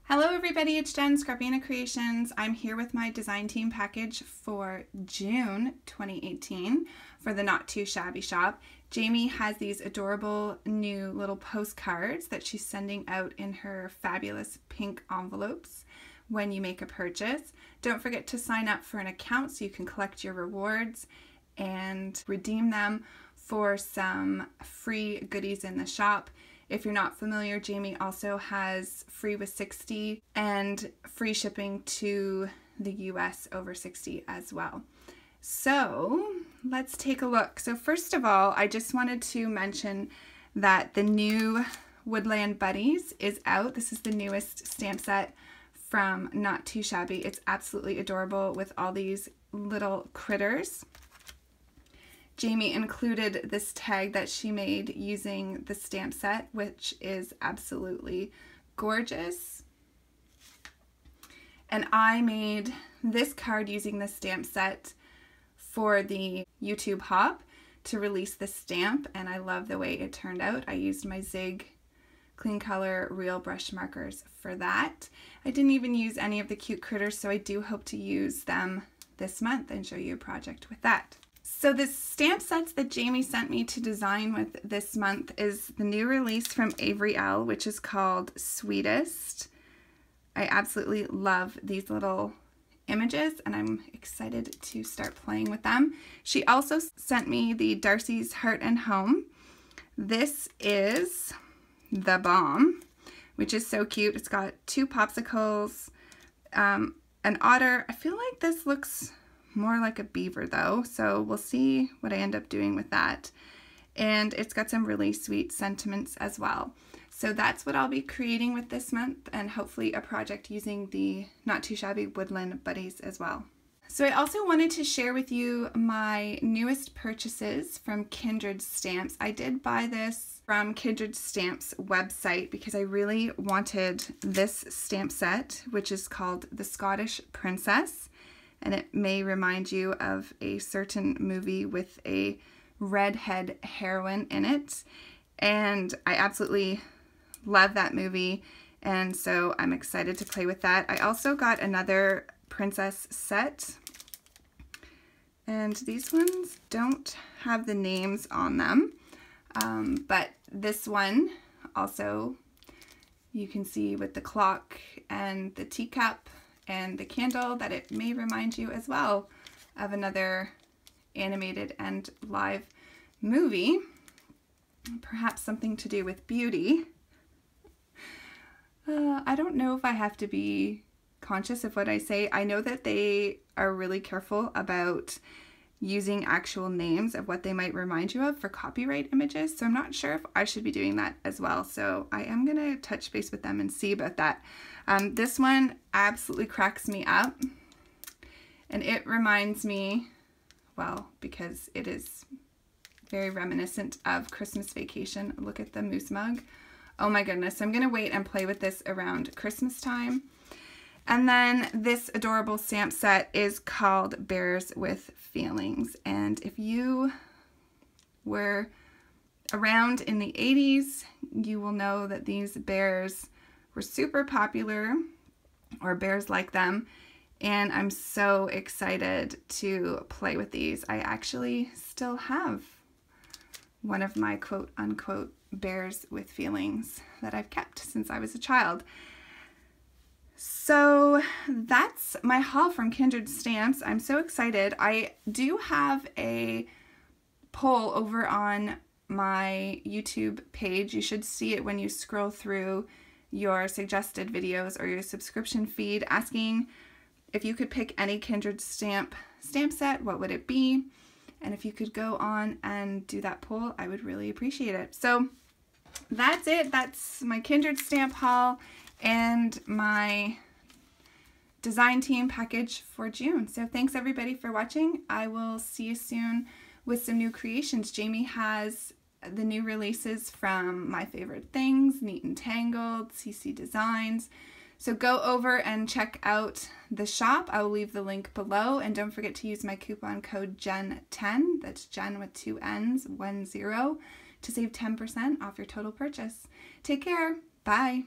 Hello everybody, it's Jen, Scrapbena Creations. I'm here with my design team package for June 2018 for the Not2Shabby shop. Jamie has these adorable new little postcards that she's sending out in her fabulous pink envelopes when you make a purchase. Don't forget to sign up for an account so you can collect your rewards and redeem them for some free goodies in the shop. If you're not familiar, Jamie also has free with 60 and free shipping to the US over 60 as well. So let's take a look. So first of all, I just wanted to mention that the new Woodland Buddies is out. This is the newest stamp set from Not2Shabby. It's absolutely adorable with all these little critters. Jamie included this tag that she made using the stamp set, which is absolutely gorgeous. And I made this card using the stamp set for the YouTube hop to release the stamp, and I love the way it turned out. I used my Zig Clean Color Real Brush markers for that. I didn't even use any of the cute critters, so I do hope to use them this month and show you a project with that. So the stamp sets that Jamie sent me to design with this month is the new release from Avery Elle, which is called Sweetest. I absolutely love these little images and I'm excited to start playing with them. She also sent me the Darcy's Heart and Home. This is the bomb, which is so cute. It's got two popsicles, an otter. I feel like this looks more like a beaver though, so we'll see what I end up doing with that. And it's got some really sweet sentiments as well. So that's what I'll be creating with this month, and hopefully a project using the Not2Shabby Woodland Buddies as well. So I also wanted to share with you my newest purchases from Kindred Stamps. I did buy this from Kindred Stamps website because I really wanted this stamp set, which is called the Scottish Princess. And it may remind you of a certain movie with a redhead heroine in it. And I absolutely love that movie, and so I'm excited to play with that. I also got another princess set, and these ones don't have the names on them, but this one also you can see with the clock and the teacup and the candle that it may remind you as well of another animated and live movie, perhaps something to do with beauty. I don't know if I have to be conscious of what I say. I know that they are really careful about using actual names of what they might remind you of for copyright images, so I'm not sure if I should be doing that as well. So I am going to touch base with them and see about that. This one absolutely cracks me up, and it reminds me, well, because it is very reminiscent of Christmas Vacation. Look at the moose mug. Oh my goodness, I'm going to wait and play with this around Christmas time. And then this adorable stamp set is called Bears with Feelings. And if you were around in the 80s, you will know that these bears were super popular, or bears like them. And I'm so excited to play with these. I actually still have one of my quote unquote bears with feelings that I've kept since I was a child. So that's my haul from Kindred Stamps. I'm so excited. I do have a poll over on my YouTube page. You should see it when you scroll through your suggested videos or your subscription feed, asking if you could pick any Kindred stamp set, what would it be? And if you could go on and do that poll, I would really appreciate it. So that's it. That's my Kindred stamp haul and my design team package for June. So thanks everybody for watching. I will see you soon with some new creations. Jamie has the new releases from My Favorite Things, Neat and Tangled, CC Designs. So go over and check out the shop. I will leave the link below, and don't forget to use my coupon code JEN10, that's Jen with 2 N's, 10, to save 10% off your total purchase. Take care. Bye.